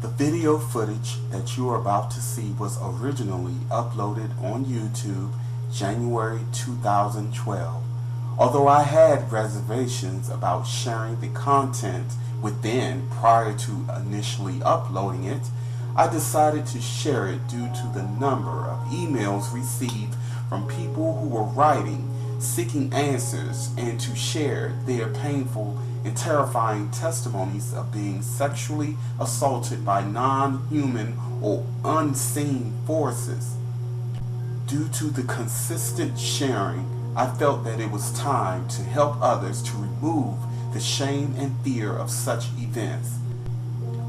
The video footage that you are about to see was originally uploaded on YouTube January 2012. Although I had reservations about sharing the content within prior to initially uploading it, I decided to share it due to the number of emails received from people who were writing, seeking answers, and to share their painful and terrifying testimonies of being sexually assaulted by non-human or unseen forces. Due to the consistent sharing, I felt that it was time to help others to remove the shame and fear of such events.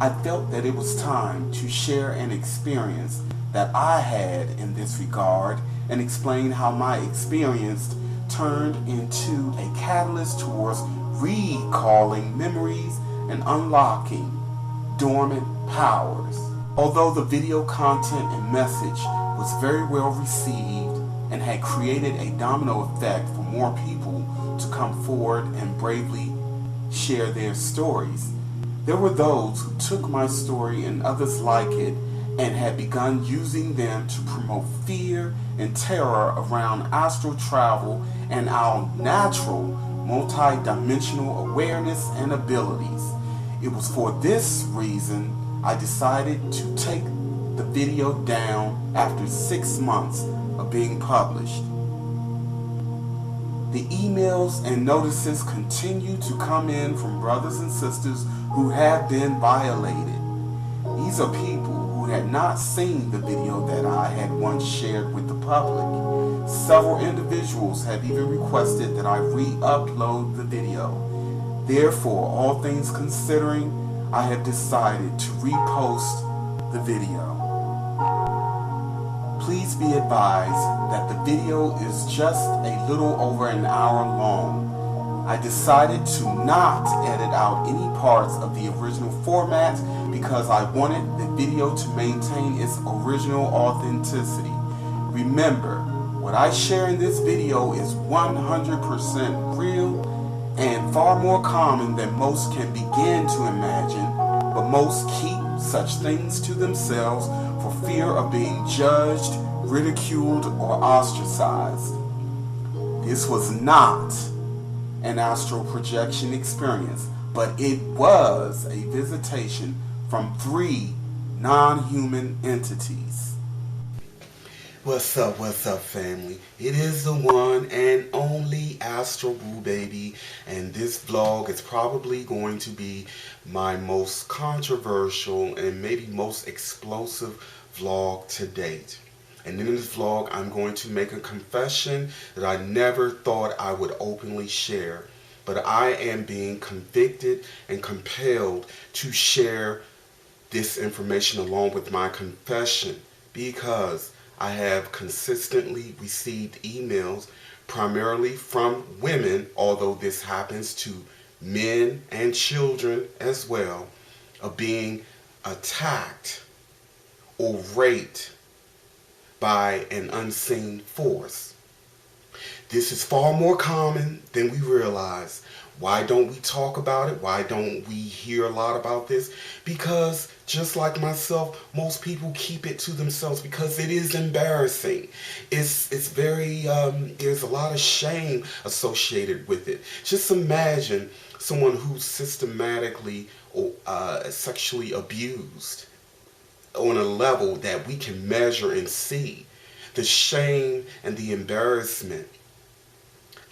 I felt that it was time to share an experience that I had in this regard and explain how my experience turned into a catalyst towards recalling memories and unlocking dormant powers. Although the video content and message was very well received and had created a domino effect for more people to come forward and bravely share their stories, there were those who took my story and others like it and had begun using them to promote fear and terror around astral travel and our natural multidimensional awareness and abilities. It was for this reason I decided to take the video down after 6 months of being published. The emails and notices continue to come in from brothers and sisters who have been violated. These are people who had not seen the video that I had once shared with the public. Several individuals have even requested that I re-upload the video. Therefore, all things considering, I have decided to repost the video. Please be advised that the video is just a little over an hour long. I decided to not edit out any parts of the original format because I wanted the video to maintain its original authenticity. Remember, what I share in this video is 100% real and far more common than most can begin to imagine, but most keep such things to themselves for fear of being judged, ridiculed, or ostracized. This was not an astral projection experience, but it was a visitation from 3 non-human entities. What's up, family? It is the one and only AstralBooBaby, and this vlog is probably going to be my most controversial and maybe most explosive vlog to date. And in this vlog, I'm going to make a confession that I never thought I would openly share, but I am being convicted and compelled to share this information along with my confession because I have consistently received emails primarily from women, although this happens to men and children as well, of being attacked or raped by an unseen force. This is far more common than we realize. Why don't we talk about it? Why don't we hear a lot about this? Because just like myself, most people keep it to themselves because it is embarrassing. It's very, there's a lot of shame associated with it. Just imagine someone who's systematically sexually abused on a level that we can measure and see. The shame and the embarrassment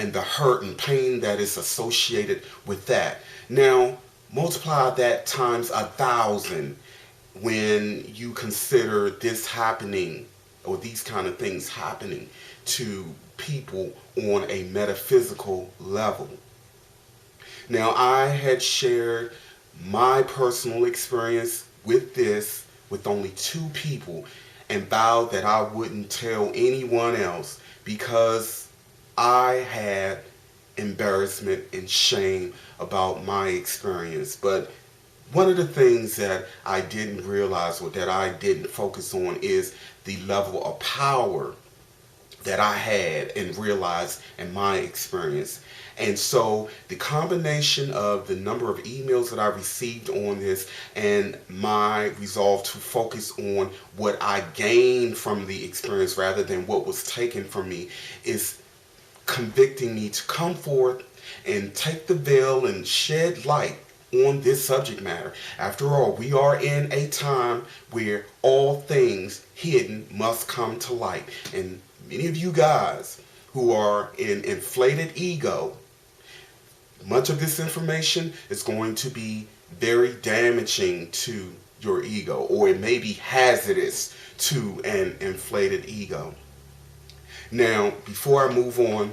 and the hurt and pain that is associated with that. Now, multiply that times 1,000 when you consider this happening or these kind of things happening to people on a metaphysical level. Now, I had shared my personal experience with this with only 2 people and vowed that I wouldn't tell anyone else because I had embarrassment and shame about my experience. But one of the things that I didn't realize or that I didn't focus on is the level of power that I had and realized in my experience. And so the combination of the number of emails that I received on this and my resolve to focus on what I gained from the experience rather than what was taken from me is convicting me to come forth and take the veil and shed light on this subject matter. After all, we are in a time where all things hidden must come to light. And many of you guys who are in inflated ego, much of this information is going to be very damaging to your ego, or it may be hazardous to an inflated ego. Now, before I move on,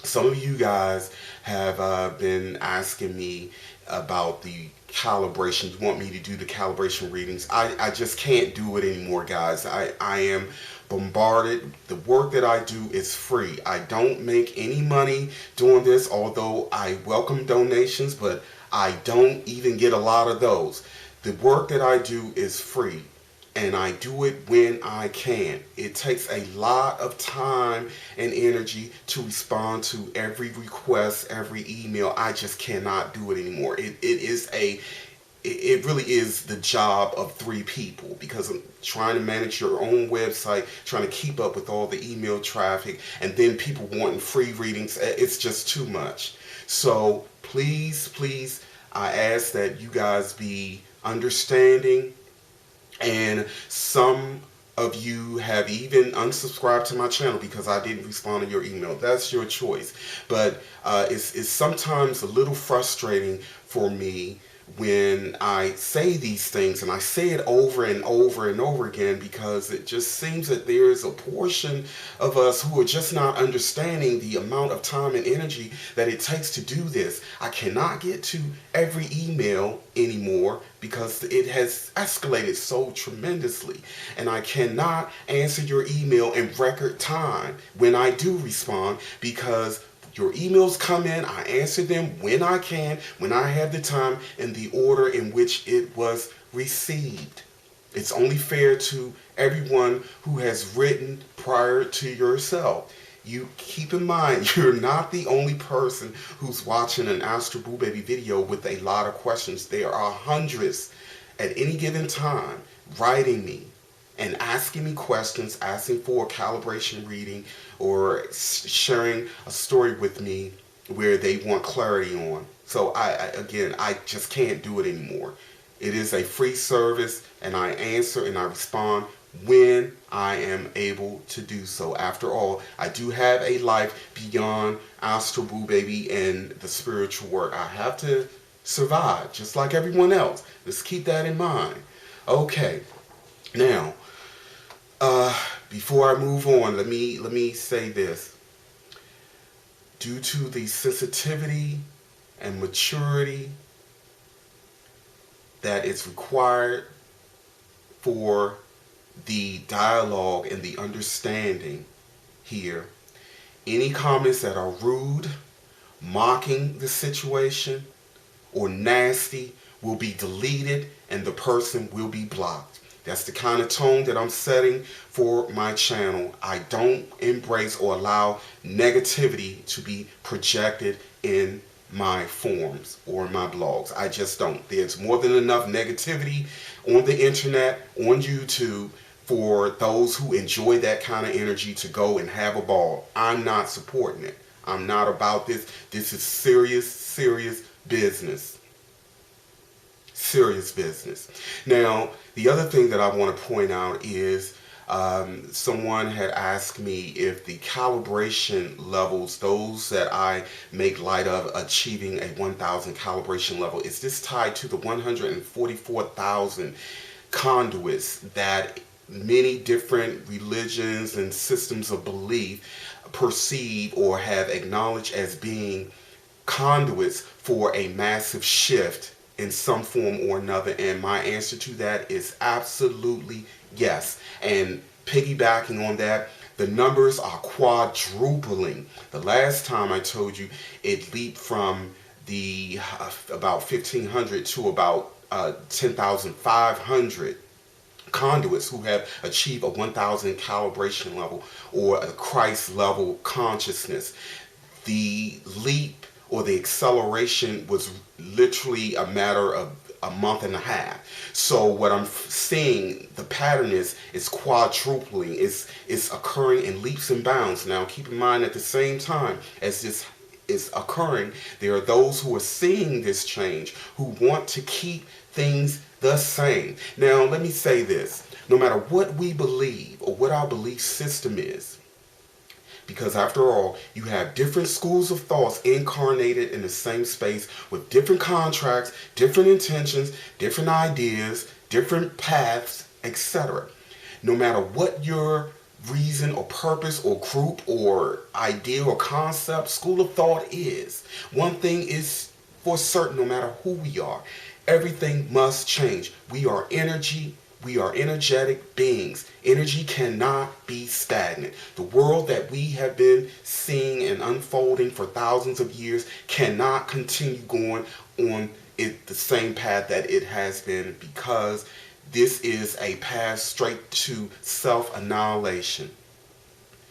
some of you guys have been asking me about the calibration. You want me to do the calibration readings. I just can't do it anymore, guys. I am bombarded. The work that I do is free. I don't make any money doing this, although I welcome donations, but I don't even get a lot of those. The work that I do is free, and I do it when I can. It takes a lot of time and energy to respond to every request, every email. I just cannot do it anymore. It really is the job of 3 people, because I'm trying to manage your own website, trying to keep up with all the email traffic, and then people wanting free readings. It's just too much. So please, please, I ask that you guys be understanding. And some of you have even unsubscribed to my channel because I didn't respond to your email. That's your choice. But it's sometimes a little frustrating for me when I say these things, and I say it over and over and over again, because it just seems that there is a portion of us who are just not understanding the amount of time and energy that it takes to do this. I cannot get to every email anymore because it has escalated so tremendously, and I cannot answer your email in record time when I do respond, because your emails come in, I answer them when I can, when I have the time, in the order in which it was received. It's only fair to everyone who has written prior to yourself. You keep in mind, you're not the only person who's watching an AstralBooBaby video with a lot of questions. There are hundreds at any given time writing me and asking me questions, asking for a calibration reading, or sharing a story with me where they want clarity on. So I just can't do it anymore. It is a free service, and I answer and I respond when I am able to do so. After all, I do have a life beyond AstralBooBaby and the spiritual work. I have to survive just like everyone else. Let's keep that in mind. Okay, now, before I move on, let me say this. Due to the sensitivity and maturity that is required for the dialogue and the understanding here, any comments that are rude, mocking the situation, or nasty will be deleted, and the person will be blocked. That's the kind of tone that I'm setting for my channel. I don't embrace or allow negativity to be projected in my forums or my blogs. I just don't. There's more than enough negativity on the internet, on YouTube, for those who enjoy that kind of energy to go and have a ball. I'm not supporting it. I'm not about this. This is serious, serious business. Serious business. Now, the other thing that I want to point out is someone had asked me if the calibration levels, those that I make light of achieving a 1,000 calibration level, is this tied to the 144,000 conduits that many different religions and systems of belief perceive or have acknowledged as being conduits for a massive shift in some form or another? And my answer to that is absolutely yes. And piggybacking on that, the numbers are quadrupling. The last time I told you, it leaped from the about 1,500 to about 10,500 conduits who have achieved a 1,000 calibration level or a Christ level consciousness. The leap or the acceleration was literally a matter of a month and a half. So what I'm seeing, the pattern is quadrupling. It's occurring in leaps and bounds. Now keep in mind, at the same time as this is occurring, there are those who are seeing this change, who want to keep things the same. Now let me say this, no matter what we believe or what our belief system is, because after all, you have different schools of thoughts incarnated in the same space with different contracts, different intentions, different ideas, different paths, etc. No matter what your reason or purpose or group or idea or concept, school of thought is, one thing is for certain, no matter who we are, everything must change. We are energy. We are energetic beings. Energy cannot be stagnant. The world that we have been seeing and unfolding for thousands of years cannot continue going on the same path that it has been, because this is a path straight to self-annihilation.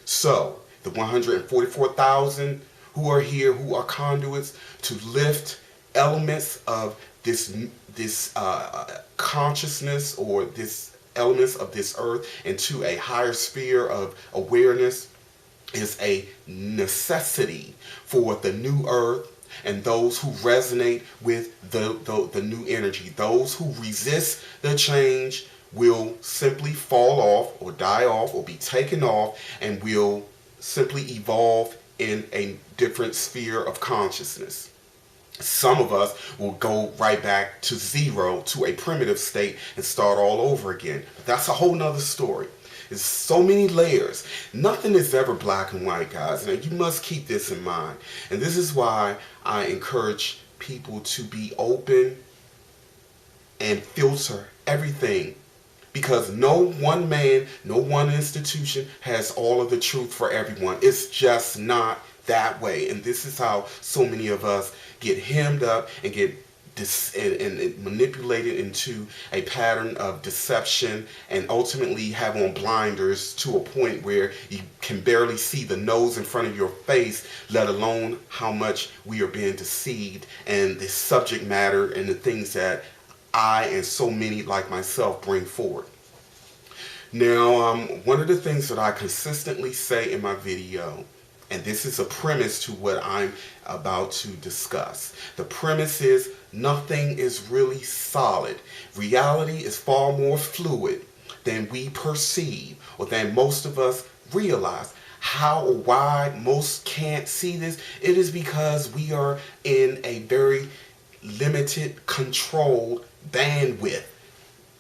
So, the 144,000 who are here, who are conduits to lift elements of this consciousness, or this elements of this earth into a higher sphere of awareness, is a necessity for the new earth and those who resonate with the new energy. Those who resist the change will simply fall off or die off or be taken off, and will simply evolve in a different sphere of consciousness. Some of us will go right back to zero, to a primitive state, and start all over again. But that's a whole nother story. There's so many layers. Nothing is ever black and white, guys. And you must keep this in mind. And this is why I encourage people to be open and filter everything. Because no one man, no one institution has all of the truth for everyone. It's just not that way. And this is how so many of us get hemmed up and get and manipulated into a pattern of deception, and ultimately have on blinders to a point where you can barely see the nose in front of your face, let alone how much we are being deceived, and the subject matter and the things that I and so many like myself bring forward. Now, one of the things that I consistently say in my video, and this is a premise to what I'm about to discuss. The premise is nothing is really solid. Reality is far more fluid than we perceive, or than most of us realize. How or why most can't see this? It is because we are in a very limited, controlled bandwidth.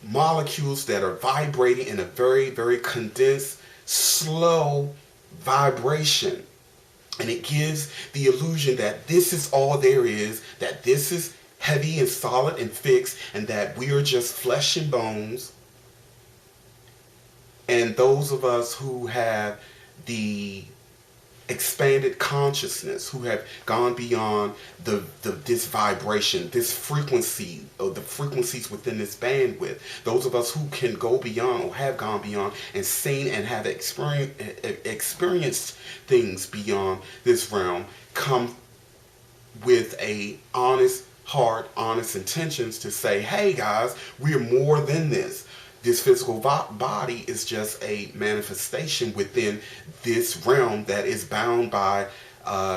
Molecules that are vibrating in a very, very condensed, slow vibration. And it gives the illusion that this is all there is, that this is heavy and solid and fixed, and that we are just flesh and bones. And those of us who have the expanded consciousness, who have gone beyond this vibration, this frequency, or the frequencies within this bandwidth, those of us who can go beyond, or have gone beyond, and seen and have experienced things beyond this realm, come with a honest heart, honest intentions to say, hey guys, we're more than this. This physical body is just a manifestation within this realm that is bound by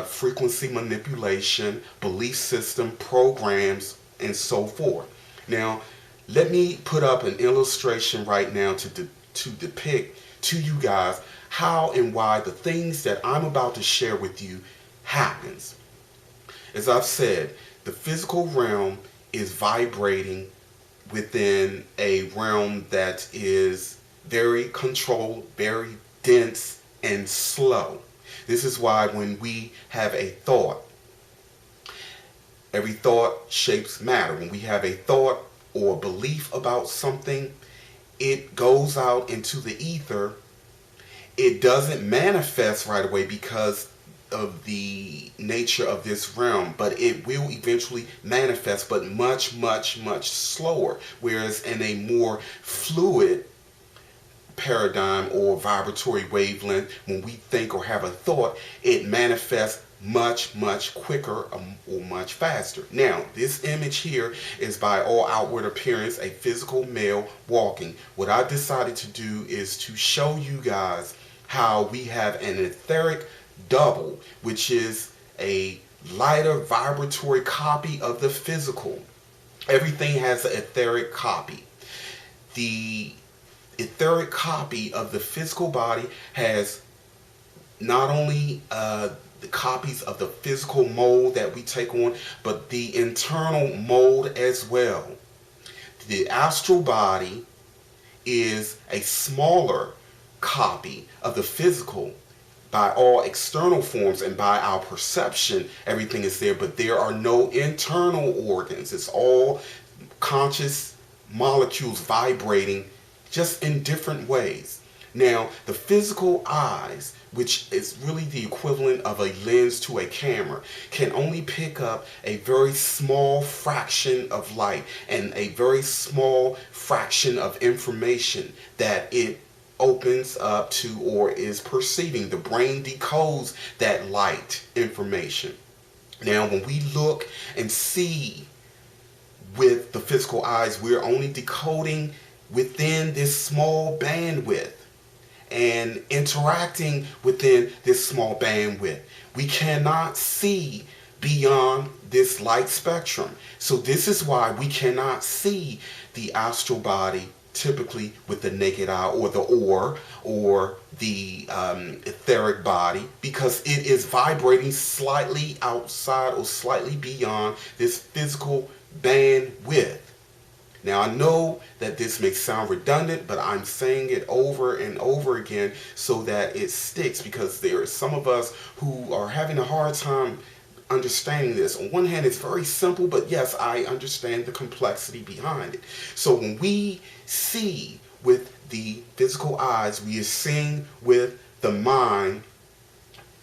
frequency manipulation, belief system, programs, and so forth. Now, let me put up an illustration right now to depict to you guys how and why the things that I'm about to share with you happens. As I've said, the physical realm is vibrating within a realm that is very controlled, very dense, and slow. This is why when we have a thought, every thought shapes matter. When we have a thought or belief about something, it goes out into the ether. It doesn't manifest right away because of the nature of this realm, but it will eventually manifest, but much, much, much slower. Whereas in a more fluid paradigm or vibratory wavelength, when we think or have a thought, it manifests much, much quicker or much faster. Now, this image here is by all outward appearance a physical male walking. What I decided to do is to show you guys how we have an etheric double, which is a lighter vibratory copy of the physical. Everything has an etheric copy. The etheric copy of the physical body has not only the copies of the physical mold that we take on, but the internal mold as well. The astral body is a smaller copy of the physical. By all external forms and by our perception, everything is there, but there are no internal organs. It's all conscious molecules vibrating just in different ways. Now, the physical eyes, which is really the equivalent of a lens to a camera, can only pick up a very small fraction of light and a very small fraction of information that it opens up to or is perceiving. The brain decodes that light information. Now, when we look and see with the physical eyes, we're only decoding within this small bandwidth and interacting within this small bandwidth. We cannot see beyond this light spectrum. So this is why we cannot see the astral body typically with the naked eye, or the or the etheric body, because it is vibrating slightly outside or slightly beyond this physical bandwidth. Now, I know that this may sound redundant, but I'm saying it over and over again so that it sticks, because there are some of us who are having a hard time understanding this. On one hand, it's very simple, but yes, I understand the complexity behind it. So when we see with the physical eyes, we are seeing with the mind,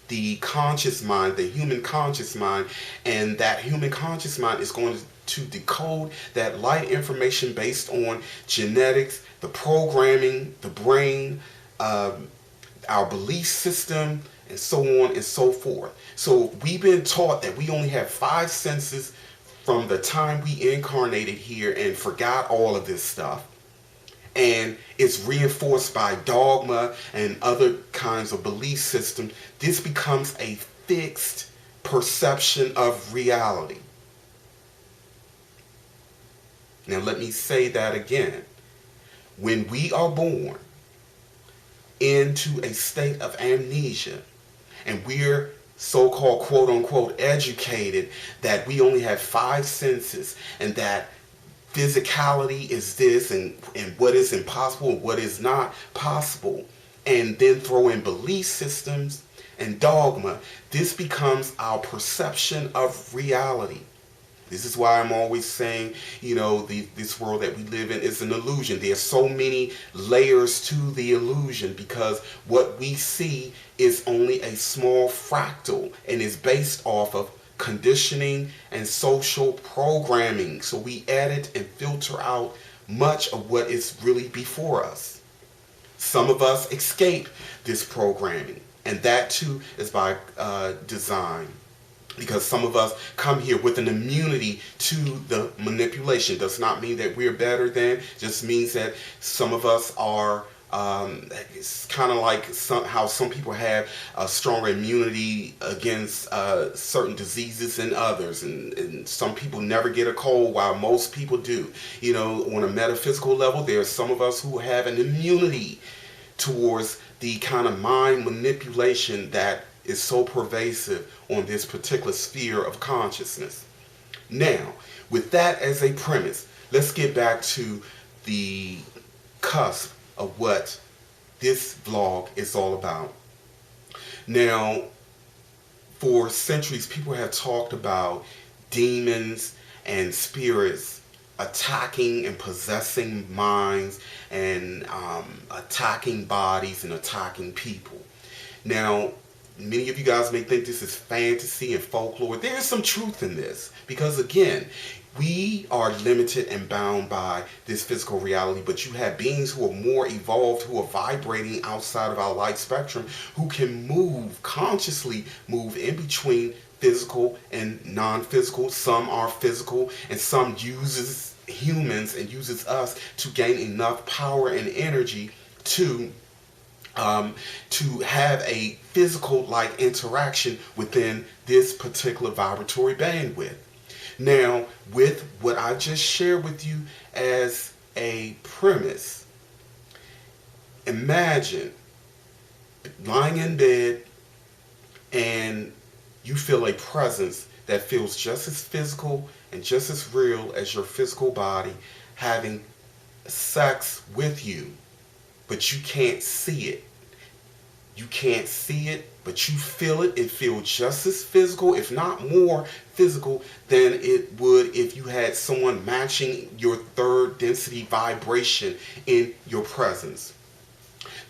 the conscious mind, the human conscious mind, and that human conscious mind is going to decode that light information based on genetics, the programming, the brain, our belief system, and so on and so forth. So we've been taught that we only have 5 senses from the time we incarnated here and forgot all of this stuff. And it's reinforced by dogma and other kinds of belief systems. This becomes a fixed perception of reality. Now let me say that again. When we are born into a state of amnesia, and we're so-called quote-unquote educated that we only have 5 senses, and that physicality is this, and what is impossible and what is not possible, and then throw in belief systems and dogma, this becomes our perception of reality. This is why I'm always saying, you know, this world that we live in is an illusion. There's so many layers to the illusion, because what we see is only a small fractal and is based off of conditioning and social programming. So we edit and filter out much of what is really before us. Some of us escape this programming, and that too is by design. Because some of us come here with an immunity to the manipulation. Does not mean that we're better than, just means that some of us are, it's kind of like how some people have a stronger immunity against certain diseases than others. And some people never get a cold while most people do. You know, on a metaphysical level, there are some of us who have an immunity towards the kind of mind manipulation that is so pervasive on this particular sphere of consciousness. Now, with that as a premise, let's get back to the cusp of what this vlog is all about. Now, for centuries, people have talked about demons and spirits attacking and possessing minds and attacking bodies and attacking people. Now, many of you guys may think this is fantasy and folklore. There is some truth in this, because again, We are limited and bound by this physical reality, but you have beings who are more evolved, who are vibrating outside of our light spectrum, who can move, consciously move in between physical and non-physical. Some are physical, and some uses humans and uses us to gain enough power and energy to have a physical-like interaction within this particular vibratory bandwidth. Now, with what I just shared with you as a premise, imagine lying in bed and you feel a presence that feels just as physical and just as real as your physical body having sex with you, but you can't see it. You can't see it, but you feel it. It feels just as physical, if not more physical, than it would if you had someone matching your third density vibration in your presence.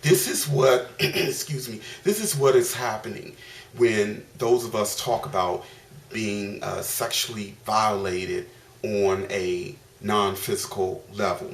This is what, excuse me, this is what is happening when those of us talk about being sexually violated on a non-physical level.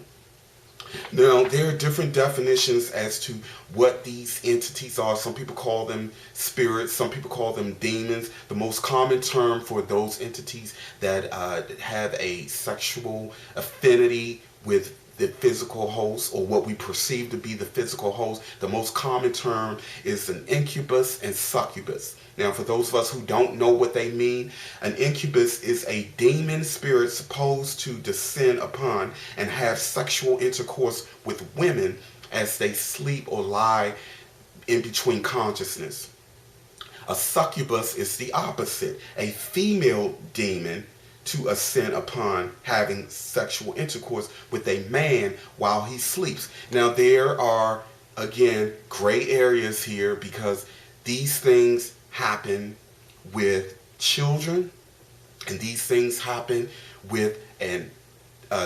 Now, there are different definitions as to what these entities are. Some people call them spirits, some people call them demons. The most common term for those entities that have a sexual affinity with the physical host, or what we perceive to be the physical host, the most common term is an incubus and succubus. Now, for those of us who don't know what they mean, an incubus is a demon spirit supposed to descend upon and have sexual intercourse with women as they sleep or lie in between consciousness. A succubus is the opposite, a female demon to ascend upon having sexual intercourse with a man while he sleeps. Now, there are, again, gray areas here because these things happen with children, and these things happen with a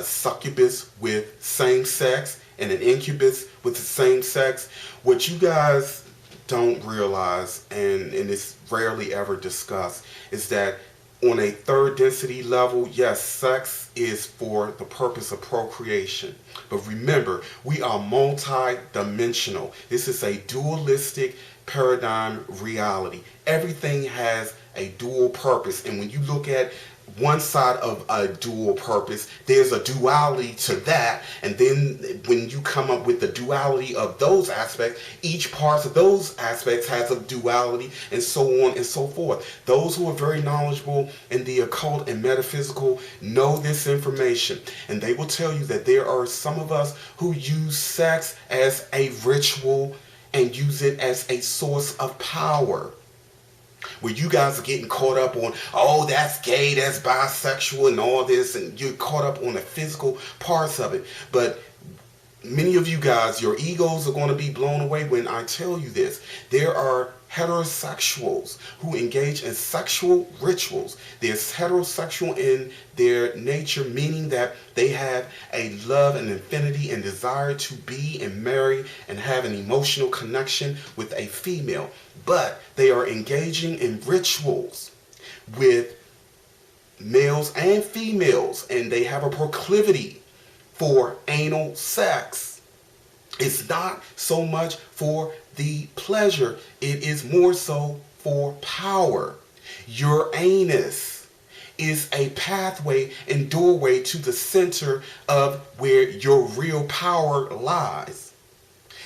succubus with same sex and an incubus with the same sex. What you guys don't realize, and it's rarely ever discussed, is that on a third density level, yes, sex is for the purpose of procreation. But remember, we are multi-dimensional. This is a dualistic paradigm reality. Everything has a dual purpose. And when you look at one side of a dual purpose, there's a duality to that. And then when you come up with the duality of those aspects, each part of those aspects has a duality, and so on and so forth. Those who are very knowledgeable in the occult and metaphysical know this information, and they will tell you that there are some of us who use sex as a ritual and use it as a source of power. Where you guys are getting caught up on, oh, that's gay, that's bisexual and all this, and you're caught up on the physical parts of it. But many of you guys, your egos are going to be blown away when I tell you this. There are heterosexuals who engage in sexual rituals. They're heterosexual in their nature, meaning that they have a love and affinity and desire to be and marry and have an emotional connection with a female. But they are engaging in rituals with males and females, and they have a proclivity for anal sex. It's not so much for the pleasure, it is more so for power. Your anus is a pathway and doorway to the center of where your real power lies.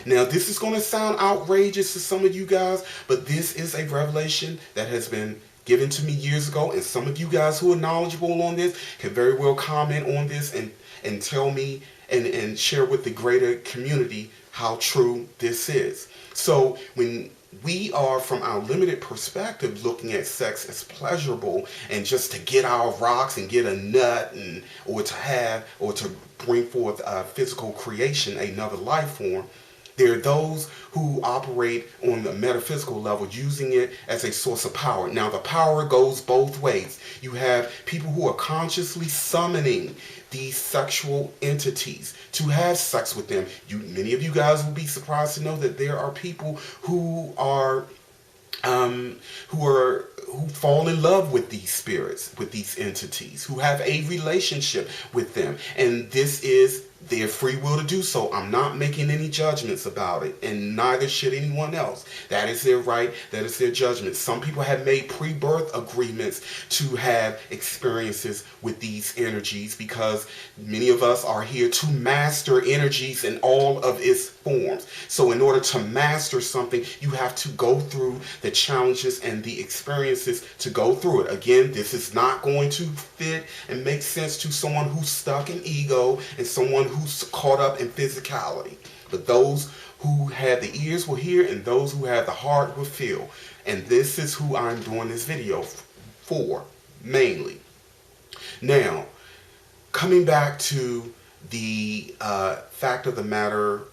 Now, this is going to sound outrageous to some of you guys, but this is a revelation that has been given to me years ago, and some of you guys who are knowledgeable on this can very well comment on this and tell me and share with the greater community how true this is. So when we are, from our limited perspective, looking at sex as pleasurable and just to get our rocks and get a nut, or to bring forth physical creation, another life form, there are those who operate on the metaphysical level using it as a source of power. Now, the power goes both ways. You have people who are consciously summoning these sexual entities to have sex with them. Many of you guys will be surprised to know that there are people who are who fall in love with these spirits, with these entities, who have a relationship with them. And this is their free will to do so. I'm not making any judgments about it, and neither should anyone else. That is their right, that is their judgment. Some people have made pre-birth agreements to have experiences with these energies, because many of us are here to master energies in all of its forms. So in order to master something, you have to go through the challenges and the experiences to go through it. Again, this is not going to fit and make sense to someone who's stuck in ego and someone who's caught up in physicality. But those who have the ears will hear, and those who have the heart will feel. And this is who I'm doing this video for, mainly. Now, coming back to the fact of the matter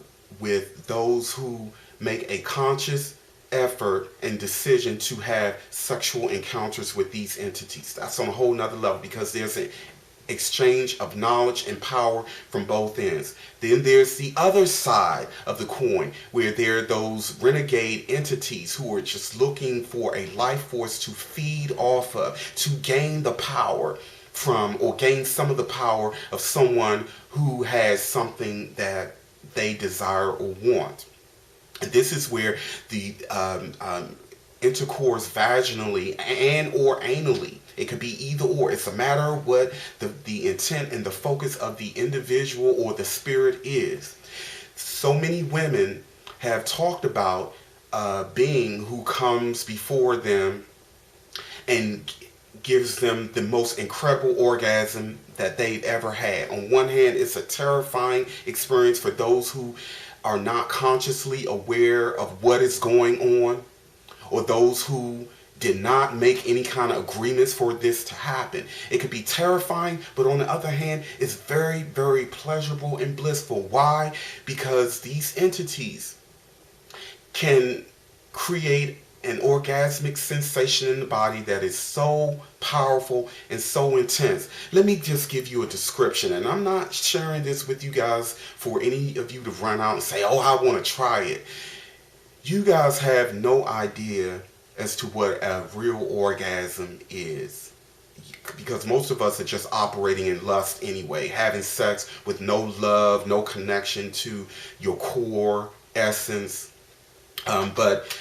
with those who make a conscious effort and decision to have sexual encounters with these entities. That's on a whole nother level, because there's an exchange of knowledge and power from both ends. Then there's the other side of the coin, where there are those renegade entities who are just looking for a life force to feed off of, to gain the power from, or gain some of the power of someone who has something that they desire or want. And this is where the intercourse vaginally and or anally, it could be either or. It's a matter of what the intent and the focus of the individual or the spirit is. So many women have talked about a being who comes before them and gives them the most incredible orgasm that they've ever had. On one hand, it's a terrifying experience for those who are not consciously aware of what is going on, or those who did not make any kind of agreements for this to happen. It could be terrifying, but on the other hand, it's very, very pleasurable and blissful. Why? Because these entities can create an orgasmic sensation in the body that is so powerful and so intense. Let me just give you a description, and I'm not sharing this with you guys for any of you to run out and say, oh, I want to try it. You guys have no idea as to what a real orgasm is, because most of us are just operating in lust anyway, having sex with no love, no connection to your core essence. But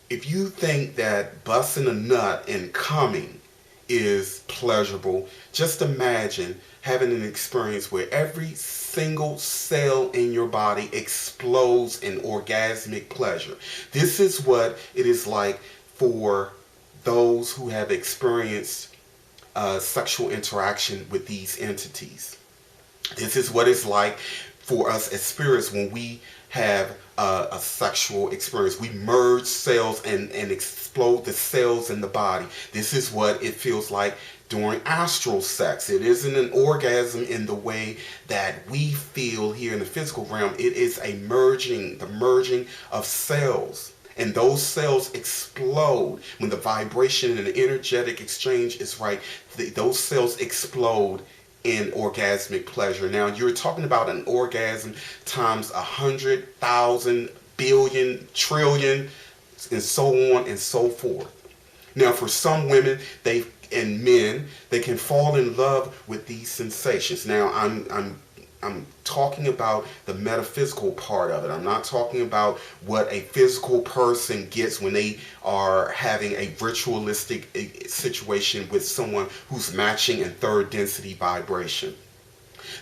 if you think that busting a nut and coming is pleasurable, just imagine having an experience where every single cell in your body explodes in orgasmic pleasure. This is what it is like for those who have experienced sexual interaction with these entities. This is what it's like for us as spirits when we have a sexual experience. We merge cells and explode the cells in the body. This is what it feels like during astral sex. It isn't an orgasm in the way that we feel here in the physical realm. It is a merging, the merging of cells. And those cells explode when the vibration and the energetic exchange is right. Those cells explode in orgasmic pleasure. Now, you're talking about an orgasm times 100,000 billion trillion and so on and so forth. Now, for some women and men, they can fall in love with these sensations. Now, I'm talking about the metaphysical part of it. I'm not talking about what a physical person gets when they are having a ritualistic situation with someone who's matching in third density vibration.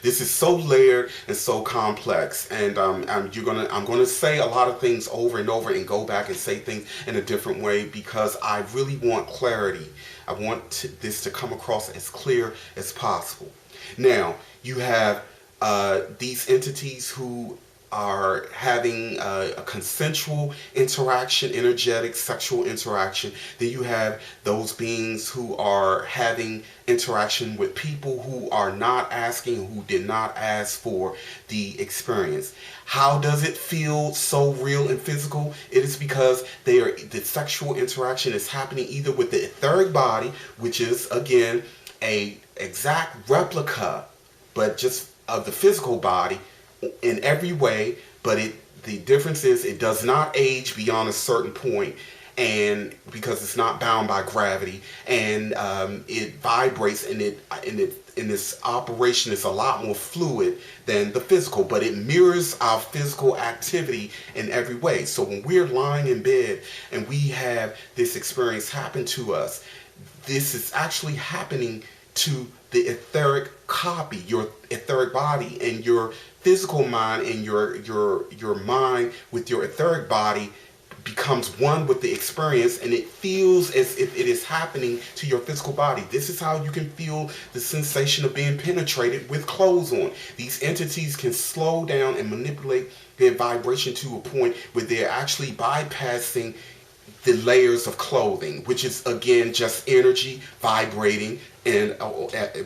This is so layered and so complex, and I'm going to say a lot of things over and over and go back and say things in a different way, because I really want clarity. I want this to come across as clear as possible. Now, you have these entities who are having a consensual interaction, energetic sexual interaction. Then you have those beings who are having interaction with people who are not asking, who did not ask for the experience. How does it feel so real and physical? It is because the sexual interaction is happening either with the etheric body, which is again a exact replica, but just of the physical body in every way, but the difference is it does not age beyond a certain point, and because it's not bound by gravity, and it vibrates, and its operation is a lot more fluid than the physical, but it mirrors our physical activity in every way. So when we're lying in bed and we have this experience happen to us, this is actually happening to the etheric copy, your etheric body, and your physical mind, and your mind with your etheric body becomes one with the experience, and it feels as if it is happening to your physical body. This is how you can feel the sensation of being penetrated with clothes on. These entities can slow down and manipulate their vibration to a point where they're actually bypassing the layers of clothing, which is again just energy vibrating and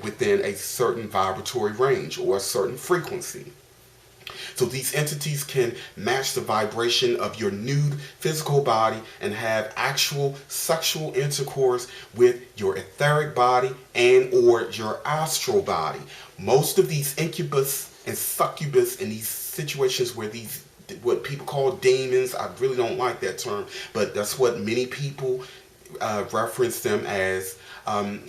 within a certain vibratory range or a certain frequency. So these entities can match the vibration of your nude physical body and have actual sexual intercourse with your etheric body and or your astral body. Most of these incubus and succubus in these situations where these, what people call demons, I really don't like that term, but that's what many people reference them as.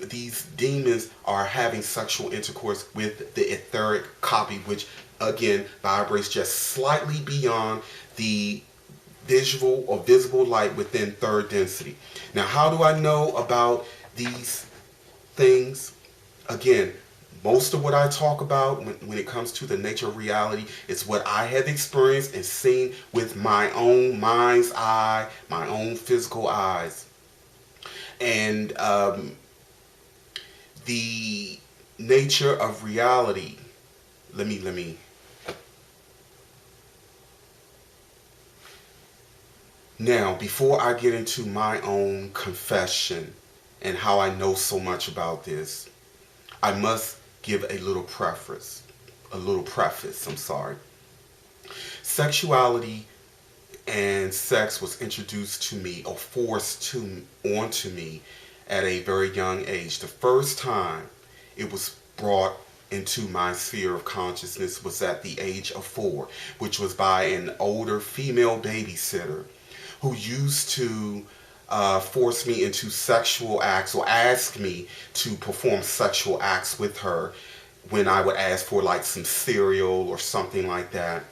These demons are having sexual intercourse with the etheric copy, which again vibrates just slightly beyond the visual or visible light within third density. Now, how do I know about these things? Again, most of what I talk about when it comes to the nature of reality is what I have experienced and seen with my own mind's eye, my own physical eyes. And the nature of reality, let me now, before I get into my own confession and how I know so much about this, I must give a little preface, I'm sorry. Sexuality and sex was introduced to me or forced onto me at a very young age. The first time it was brought into my sphere of consciousness was at the age of 4, which was by an older female babysitter who used to force me into sexual acts or ask me to perform sexual acts with her when I would ask for like some cereal or something like that.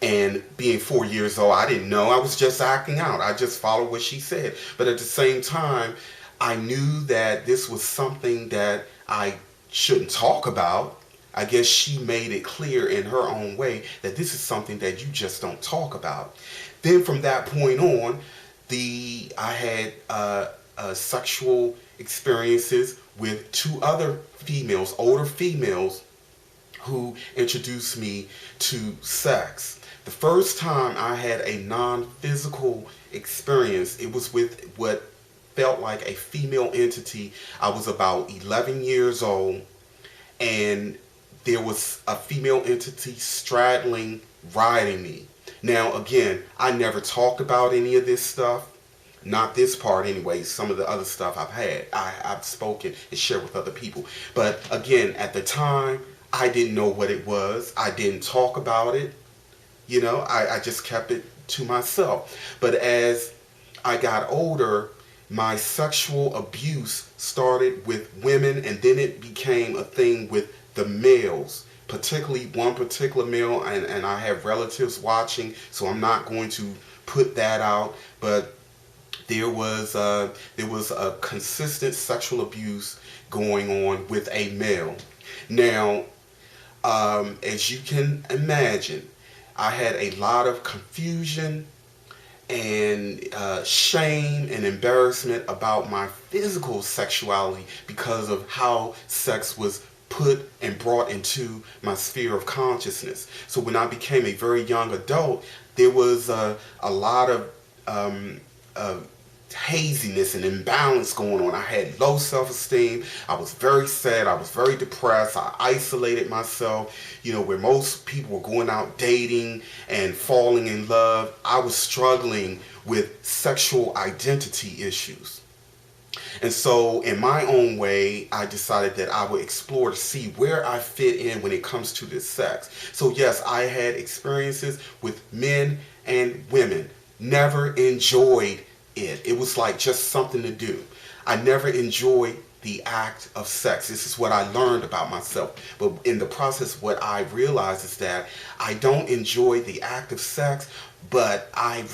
And being 4 years old, I didn't know. I was just acting out. I just followed what she said. But at the same time, I knew that this was something that I shouldn't talk about. I guess she made it clear in her own way that this is something that you just don't talk about. Then from that point on, I had sexual experiences with 2 other females, older females, who introduced me to sex. The first time I had a non-physical experience, it was with what felt like a female entity. I was about 11 years old, and there was a female entity riding me. Now, again, I never talked about any of this stuff. Not this part anyway. Some of the other stuff I've spoken and shared with other people. But again, at the time, I didn't know what it was. I didn't talk about it. You know, I just kept it to myself. But as I got older, my sexual abuse started with women, and then it became a thing with the males. Particularly one particular male, and I have relatives watching, so I'm not going to put that out, but there was a consistent sexual abuse going on with a male. Now, as you can imagine, I had a lot of confusion and shame and embarrassment about my physical sexuality because of how sex was put and brought into my sphere of consciousness. So when I became a very young adult, there was a lot of haziness and imbalance going on. I had low self-esteem. I was very sad. I was very depressed. I isolated myself. You know, where most people were going out dating and falling in love, I was struggling with sexual identity issues. And so in my own way, I decided that I would explore to see where I fit in when it comes to this sex. So yes, I had experiences with men and women. never enjoyed it. It was like just something to do. I never enjoyed the act of sex. This is what I learned about myself. But in the process, what I realized is that I don't enjoy the act of sex, but I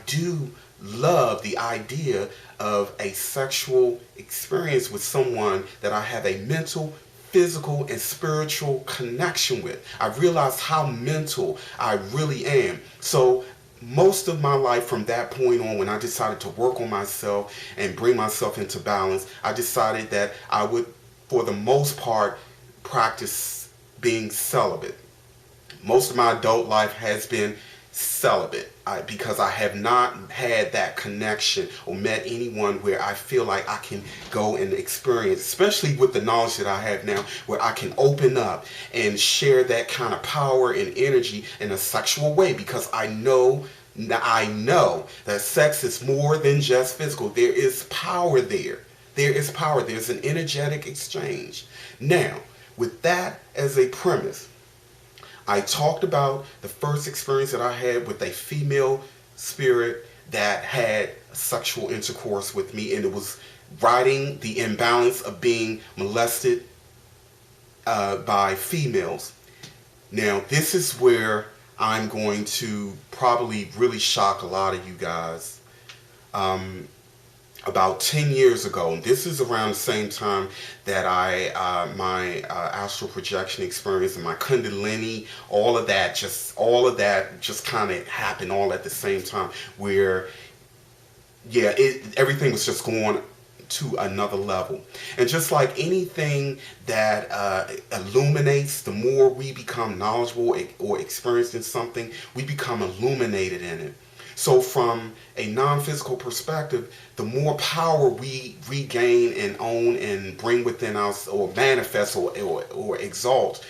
do love the idea of a sexual experience with someone that I have a mental, physical, and spiritual connection with. I realized how mental I really am. So most of my life from that point on, when I decided to work on myself and bring myself into balance, I decided that I would, for the most part, practice being celibate. Most of my adult life has been celibate because I have not had that connection or met anyone where I feel like I can go and experience, especially with the knowledge that I have now, where I can open up and share that kind of power and energy in a sexual way, because I know that sex is more than just physical. There is power there. There is power. There's an energetic exchange. Now, with that as a premise, I talked about the first experience that I had with a female spirit that had sexual intercourse with me, and it was riding the imbalance of being molested by females. Now, this is where I'm going to probably really shock a lot of you guys. About 10 years ago, and this is around the same time that my astral projection experience and my kundalini, all of that just kind of happened all at the same time, where everything was just going to another level. And just like anything that illuminates, the more we become knowledgeable or experienced in something, we become illuminated in it. So from a non-physical perspective, the more power we regain and own and bring within us, or manifest or exalt,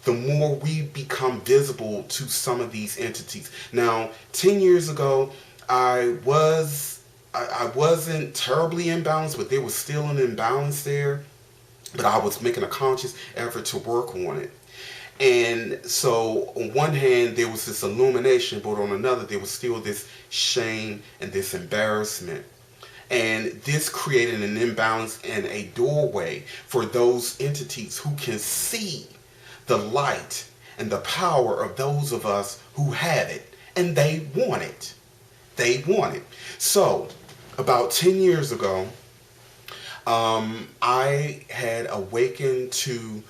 the more we become visible to some of these entities. Now, 10 years ago, I wasn't terribly imbalanced, but there was still an imbalance there. But I was making a conscious effort to work on it. And so on one hand, there was this illumination, but on another, there was still this shame and this embarrassment. And this created an imbalance and a doorway for those entities who can see the light and the power of those of us who have it. And they want it. They want it. So about 10 years ago, I had awakened to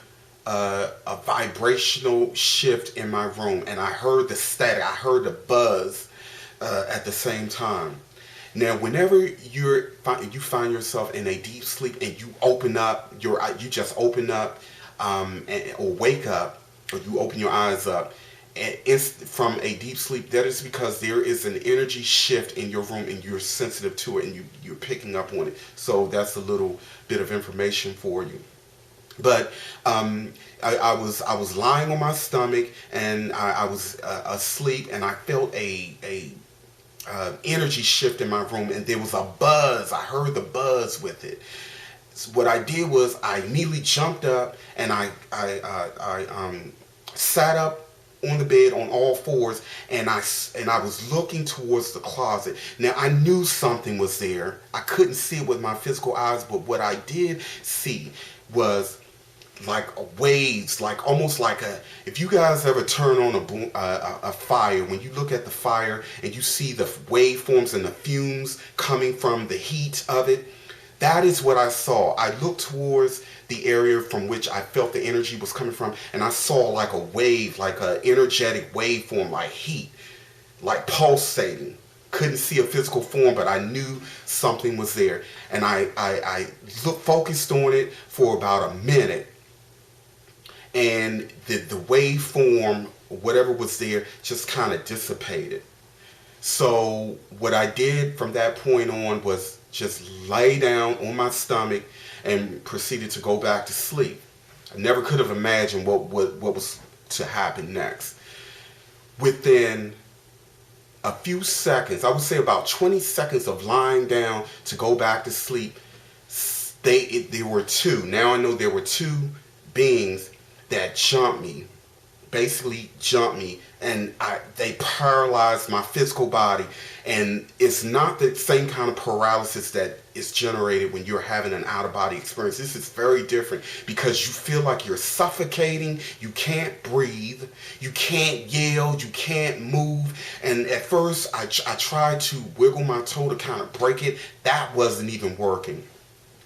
a vibrational shift in my room, and I heard the static, I heard the buzz at the same time. Now, whenever you find yourself in a deep sleep and you open up you just open up or wake up, or you open your eyes up, and it's from a deep sleep, that is because there is an energy shift in your room and you're sensitive to it, and you're picking up on it. So that's a little bit of information for you. But I was lying on my stomach, and I was asleep, and I felt a energy shift in my room, and there was a buzz. I heard the buzz with it. So what I did was I immediately jumped up, and I sat up on the bed on all fours, and I was looking towards the closet. Now, I knew something was there. I couldn't see it with my physical eyes, but what I did see was like waves, like almost like if you guys ever turn on a fire, when you look at the fire and you see the waveforms and the fumes coming from the heat of it, that is what I saw. I looked towards the area from which I felt the energy was coming from, and I saw like a wave, like an energetic waveform, like heat, like pulsating. Couldn't see a physical form, but I knew something was there. And I focused on it for about a minute, and the waveform, whatever was there, just kind of dissipated. So what I did from that point on was just lay down on my stomach and proceeded to go back to sleep. I never could have imagined what was to happen next. Within a few seconds, I would say about 20 seconds of lying down to go back to sleep, there were two. Now I know there were two beings that jumped me basically jumped me, and they paralyzed my physical body. And it's not the same kind of paralysis that is generated when you're having an out-of-body experience. This is very different because you feel like you're suffocating, you can't breathe, you can't yell, you can't move. And at first I tried to wiggle my toe to kind of break it. That wasn't even working.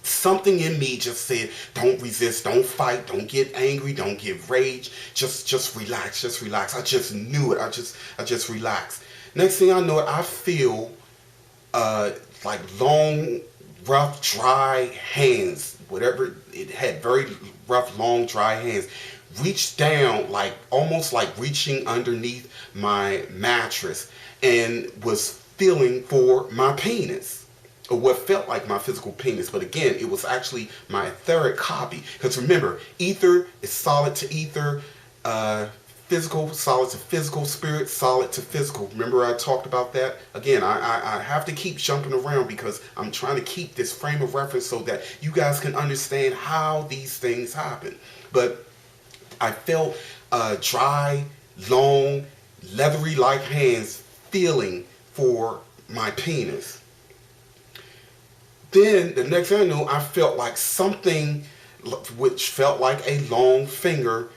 Something in me just said, don't resist, don't fight, don't get angry, don't get rage, just relax, just relax. I just knew it. I just relaxed. Next thing I know it, I feel like long, rough, dry hands, whatever, it had very rough, long, dry hands, reached down, like almost like reaching underneath my mattress, and was feeling for my penis. Or what felt like my physical penis, but again, it was actually my etheric copy. Because remember, ether is solid to ether, physical, solid to physical, spirit, solid to physical. Remember I talked about that? Again, I have to keep jumping around because I'm trying to keep this frame of reference so that you guys can understand how these things happen. But I felt dry, long, leathery-like hands feeling for my penis. Then the next thing I knew, I felt like something which felt like a long finger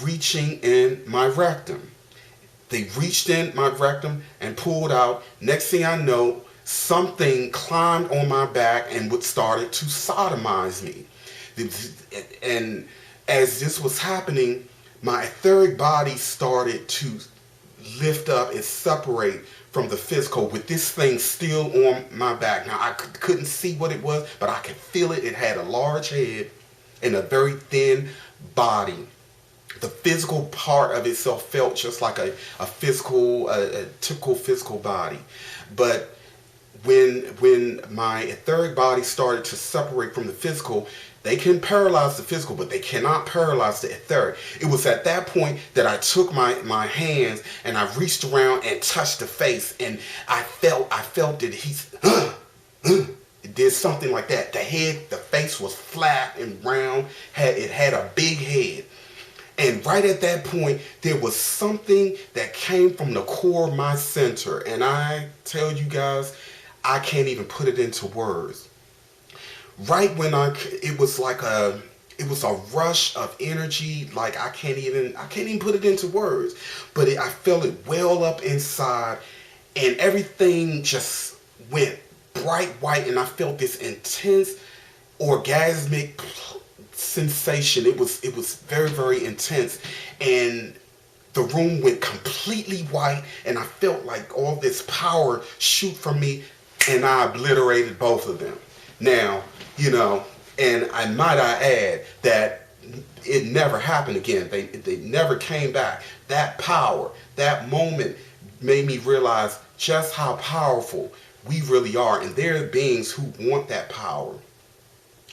reaching in my rectum. They reached in my rectum and pulled out. Next thing I know, something climbed on my back and started to sodomize me. And as this was happening, my etheric body started to lift up and separate from the physical with this thing still on my back. Now I couldn't see what it was, but I could feel it. It had a large head and a very thin body. The physical part of itself felt just like a typical physical body. But when my etheric body started to separate from the physical, they can paralyze the physical, but they cannot paralyze the etheric. It was at that point that I took my hands and I reached around and touched the face, and I felt that it did something like that. The face was flat and round. It had a big head. And right at that point, there was something that came from the core of my center. And I tell you guys, I can't even put it into words. Right when it was a rush of energy, like I can't even put it into words, but I felt it well up inside, and everything just went bright white, and I felt this intense orgasmic sensation. It was very, very intense, and the room went completely white, and I felt like all this power shoot from me, and I obliterated both of them. Now, and might I add that it never happened again. They never came back. That power, that moment made me realize just how powerful we really are. And there are beings who want that power.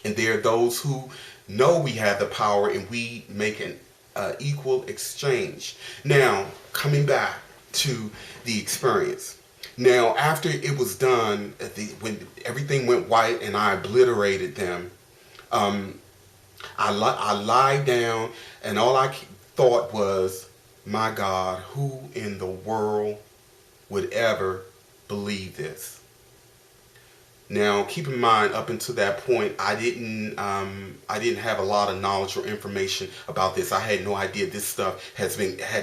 And there are those who know we have the power, and we make an equal exchange. Now, coming back to the experience. Now, after it was done, when everything went white and I obliterated them, I lied down, and all I thought was, my God, who in the world would ever believe this? Now, keep in mind, up until that point, I didn't have a lot of knowledge or information about this. I had no idea this stuff had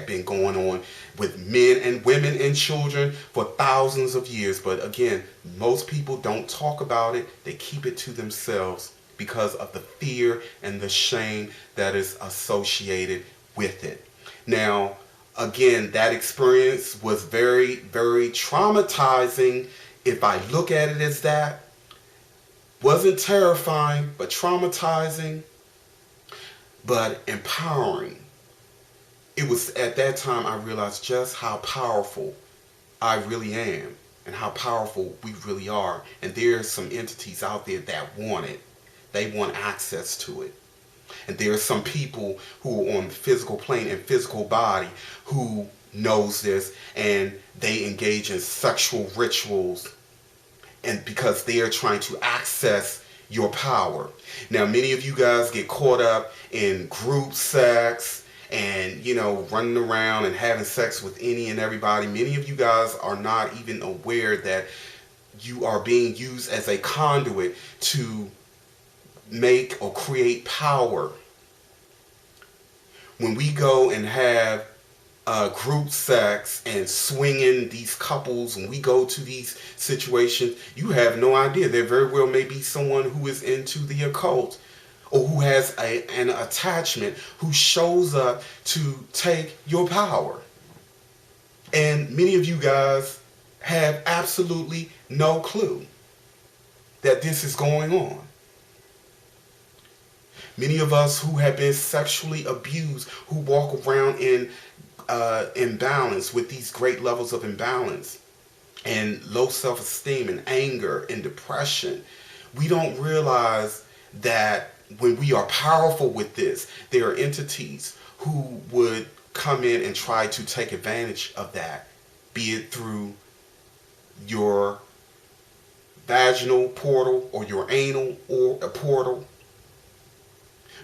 been going on with men and women and children for thousands of years. But again, most people don't talk about it. They keep it to themselves because of the fear and the shame that is associated with it. Now, again, that experience was very, very traumatizing. If I look at it as that, wasn't terrifying, but traumatizing, but empowering. It was at that time I realized just how powerful I really am and how powerful we really are. And there are some entities out there that want it. They want access to it. And there are some people who are on the physical plane and physical body who knows this, and they engage in sexual rituals, and because they are trying to access your power. Now, many of you guys get caught up in group sex and, you know, running around and having sex with any and everybody. Many of you guys are not even aware that you are being used as a conduit to make or create power. When we go and have group sex and swinging these couples, when we go to these situations, you have no idea. There very well may be someone who is into the occult or who has an attachment, who shows up to take your power. And many of you guys have absolutely no clue that this is going on. Many of us who have been sexually abused, who walk around in imbalance, with these great levels of imbalance and low self-esteem and anger and depression, we don't realize that when we are powerful with this, there are entities who would come in and try to take advantage of that, be it through your vaginal portal or your anal or a portal.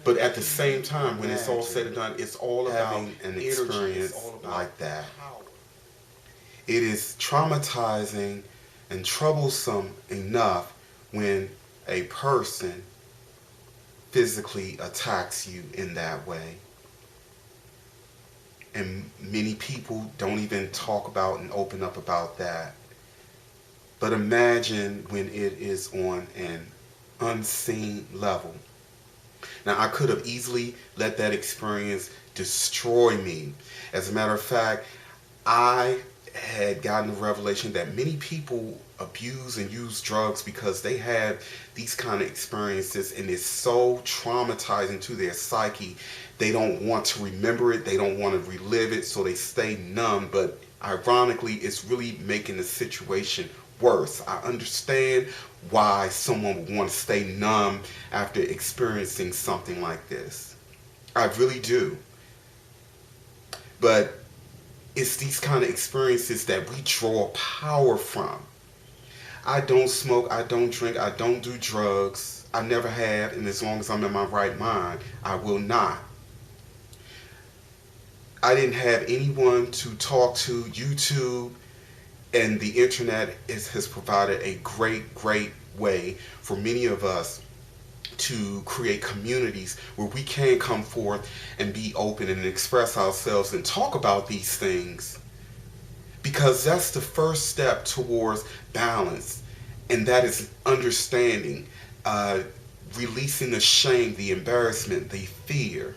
But at the same time, when it's all said and done, it's all about an experience like that. It is traumatizing and troublesome enough when a person physically attacks you in that way. And many people don't even talk about and open up about that. But imagine when it is on an unseen level. Now, I could have easily let that experience destroy me. As a matter of fact, I had gotten the revelation that many people abuse and use drugs because they have these kind of experiences, and it's so traumatizing to their psyche. They don't want to remember it. They don't want to relive it, so they stay numb. But ironically, it's really making the situation worse. I understand why someone would want to stay numb after experiencing something like this. I really do. But it's these kind of experiences that we draw power from. I don't smoke, I don't drink, I don't do drugs. I never have, and as long as I'm in my right mind, I will not. I didn't have anyone to talk to. YouTube and the internet has provided a great way for many of us to create communities where we can come forth and be open and express ourselves and talk about these things, because that's the first step towards balance, and that is understanding, releasing the shame, the embarrassment, the fear.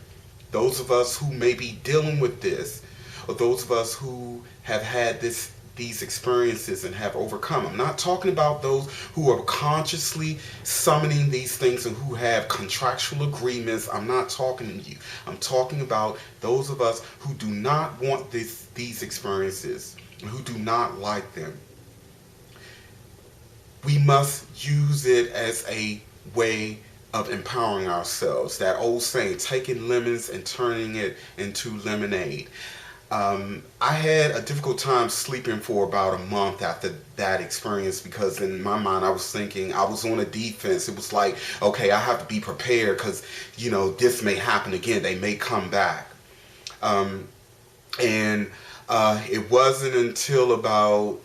Those of us who may be dealing with this, or those of us who have had these experiences and have overcome. I'm not talking about those who are consciously summoning these things and who have contractual agreements. I'm not talking to you. I'm talking about those of us who do not want these experiences, who do not like them. We must use it as a way of empowering ourselves. That old saying, taking lemons and turning it into lemonade. I had a difficult time sleeping for about a month after that experience, because in my mind I was thinking I was on a defense. It was like, okay, I have to be prepared because, you know, this may happen again. They may come back. It wasn't until about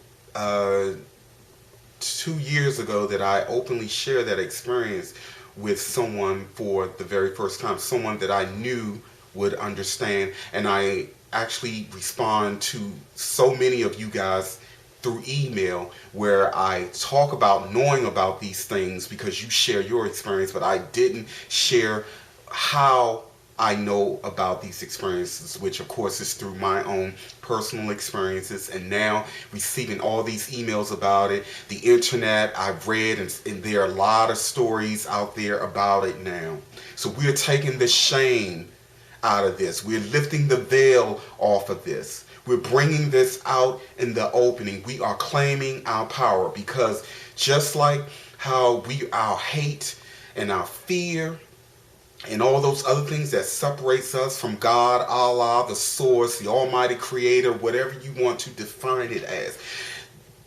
2 years ago that I openly shared that experience with someone for the very first time, someone that I knew would understand. And I actually respond to so many of you guys through email, where I talk about knowing about these things because you share your experience, but I didn't share how I know about these experiences, which of course is through my own personal experiences, and now receiving all these emails about it. The internet, I've read, and there are a lot of stories out there about it now. So we're taking the shame out of this. We're lifting the veil off of this. We're bringing this out in the opening. We are claiming our power, because just like how our hate and our fear and all those other things that separates us from God, Allah, the source, the almighty creator, whatever you want to define it as,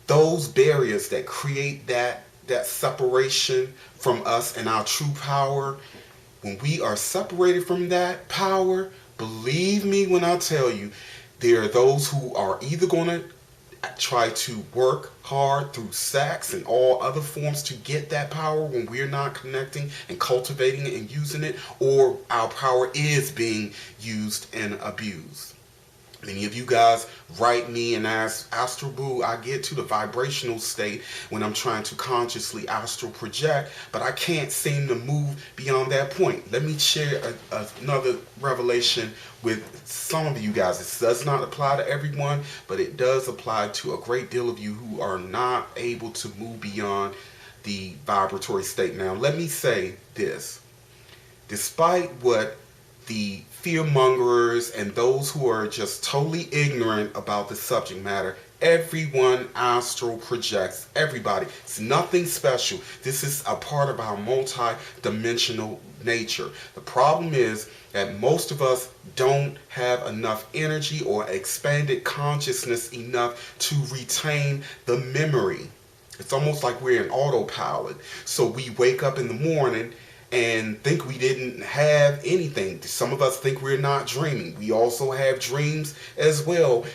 those barriers that create that separation from us and our true power, when we are separated from that power, Believe me when I tell you, there are those who are either going to try to work hard through sex and all other forms to get that power when we're not connecting and cultivating it and using it, or our power is being used and abused. Many of you guys write me and ask, Astral Boo, I get to the vibrational state when I'm trying to consciously astral project, but I can't seem to move beyond that point. Let me share another revelation with some of you guys. This does not apply to everyone, but it does apply to a great deal of you who are not able to move beyond the vibratory state. Now, let me say this. Despite what the fearmongers and those who are just totally ignorant about the subject matter, everyone astral projects. Everybody. It's nothing special. This is a part of our multi-dimensional nature. The problem is that most of us don't have enough energy or expanded consciousness enough to retain the memory. It's almost like we're in autopilot. So we wake up in the morning and think we didn't have anything. Some of us think we're not dreaming. We also have dreams as well.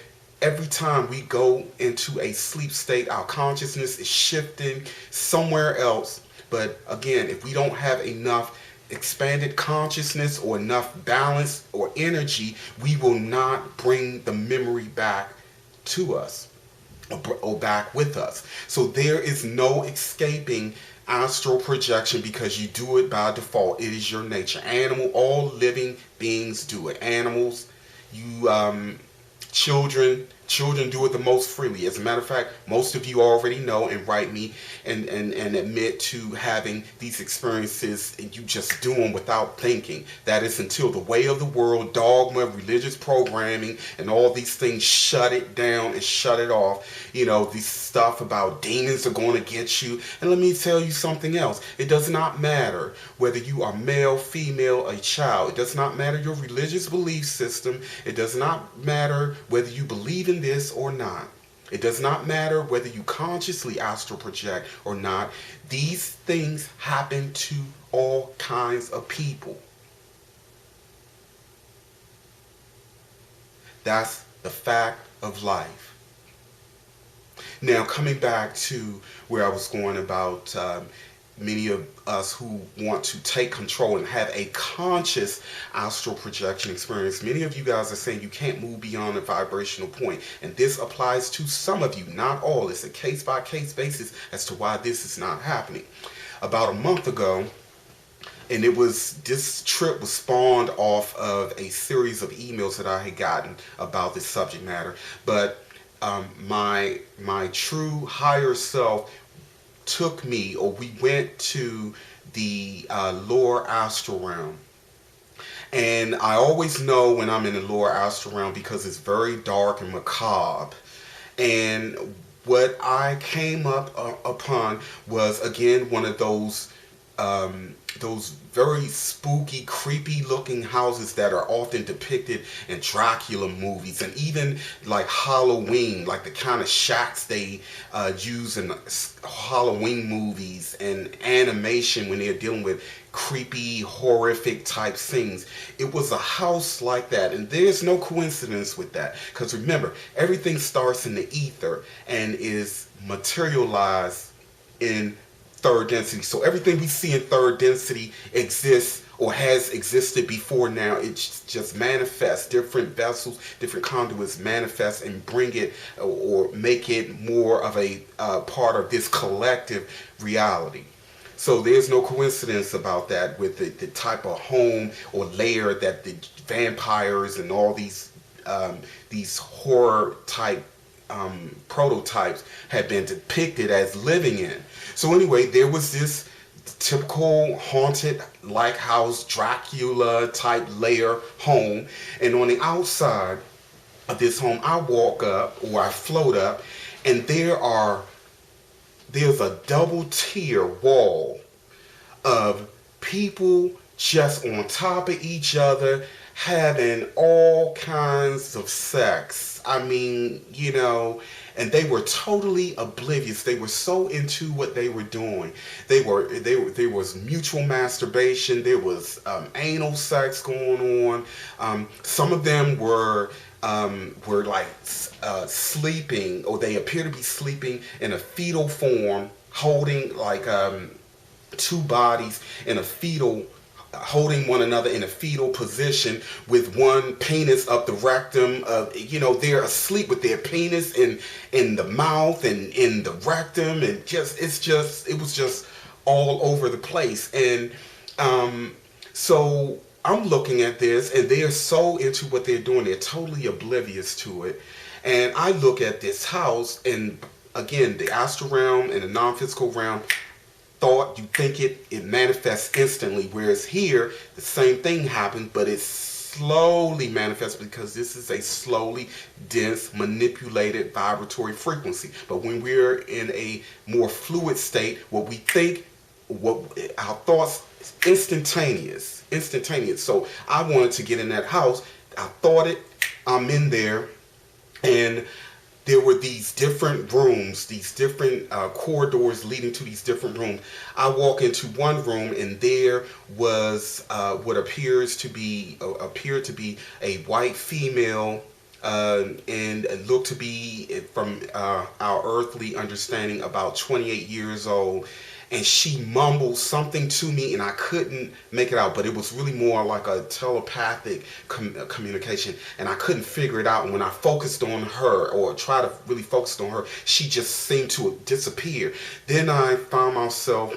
Every time we go into a sleep state, our consciousness is shifting somewhere else. But again, if we don't have enough expanded consciousness or enough balance or energy, we will not bring the memory back to us or back with us. So there is no escaping astral projection because you do it by default. It is your nature. All living beings do it. Animals, children do it the most freely. As a matter of fact, most of you already know and write me and admit to having these experiences, and you just do them without thinking. That is until the way of the world, dogma, religious programming, and all these things shut it down and shut it off. You know, this stuff about demons are going to get you. And let me tell you something else. It does not matter whether you are male, female, a child. It does not matter your religious belief system. It does not matter whether you believe in this or not. It does not matter whether you consciously astral project or not. These things happen to all kinds of people. That's the fact of life. Now, coming back to where I was going about many of us who want to take control and have a conscious astral projection experience, many of you guys are saying you can't move beyond a vibrational point. And this applies to some of you, not all. It's a case-by-case basis as to why this is not happening. About a month ago, and this trip was spawned off of a series of emails that I had gotten about this subject matter. But my true higher self took me, or we went to the lower astral realm. And I always know when I'm in the lower astral realm because it's very dark and macabre. And what I came upon was, again, one of those very spooky, creepy looking houses that are often depicted in Dracula movies, and even like Halloween, like the kind of shacks they use in Halloween movies and animation when they're dealing with creepy, horrific type things. It was a house like that, and there's no coincidence with that, because remember, everything starts in the ether and is materialized in third density. So everything we see in third density exists or has existed before now. It just manifests. Different vessels, different conduits manifest and bring it or make it more of a part of this collective reality. So there's no coincidence about that with the type of home or lair that the vampires and all these horror type prototypes have been depicted as living in. So anyway, there was this typical haunted like house, Dracula type lair home, and on the outside of this home I walk up, or I float up, and there's a double tier wall of people just on top of each other, having all kinds of sex. I mean, you know, and they were totally oblivious. They were so into what they were doing. There was mutual masturbation. There was anal sex going on. Some of them were like sleeping, or they appear to be sleeping in a fetal form, holding like two bodies in a fetal, holding one another in a fetal position with one penis up the rectum. You know, they're asleep with their penis in the mouth and in the rectum, and it was just all over the place. And so I'm looking at this, and they're so into what they're doing, they're totally oblivious to it. And I look at this house, and again, the astral realm and the non-physical realm, thought, you think it manifests instantly, whereas here the same thing happened, but it slowly manifests because this is a slowly dense manipulated vibratory frequency. But when we're in a more fluid state, what we think, what our thoughts, instantaneous. So I wanted to get in that house. I thought it, I'm in there, and there were these different rooms, these different corridors leading to these different rooms. I walk into one room, and there was what appeared to be a white female, and it looked to be, from our earthly understanding, about 28 years old. And she mumbled something to me, and I couldn't make it out, but it was really more like a telepathic communication, and I couldn't figure it out. And when I focused on her, or tried to really focus on her, she just seemed to disappear. Then I found myself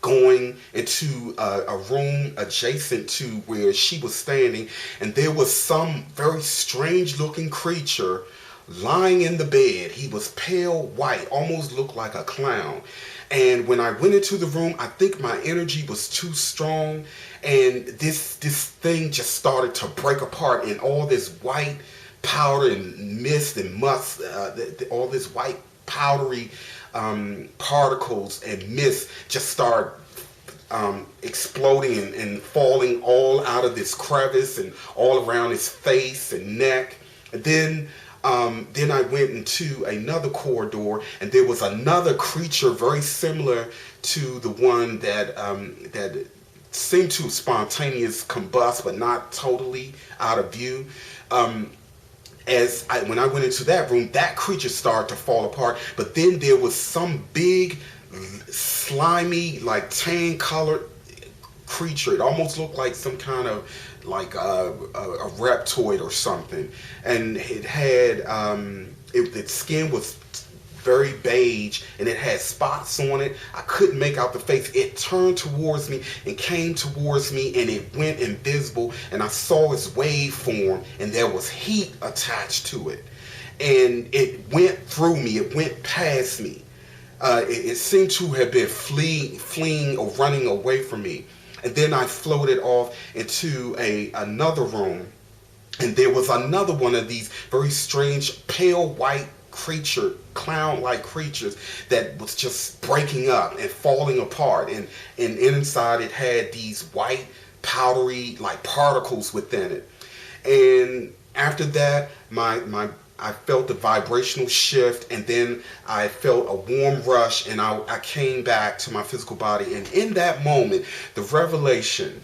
going into a room adjacent to where she was standing, and there was some very strange looking creature lying in the bed. He was pale white, almost looked like a clown. And when I went into the room, I think my energy was too strong, and this thing just started to break apart, and all this white powder and mist and must, all this white powdery particles and mist just start exploding and falling all out of this crevice and all around his face and neck. And then I went into another corridor, and there was another creature very similar to the one that seemed to spontaneous combust, but not totally out of view. When I went into that room, that creature started to fall apart. But then there was some big, slimy, like tan-colored creature. It almost looked like some kind of like a reptoid or something, and it had its skin was very beige, and it had spots on it. I couldn't make out the face. It turned towards me and came towards me, and it went invisible, and I saw its waveform, and there was heat attached to it, and it went through me. It went past me. It seemed to have been fleeing or running away from me. And then I floated off into another room, and there was another one of these very strange pale white clown-like creatures that was just breaking up and falling apart, and inside it had these white powdery like particles within it. And after that, I felt the vibrational shift, and then I felt a warm rush, and I came back to my physical body. And in that moment, the revelation,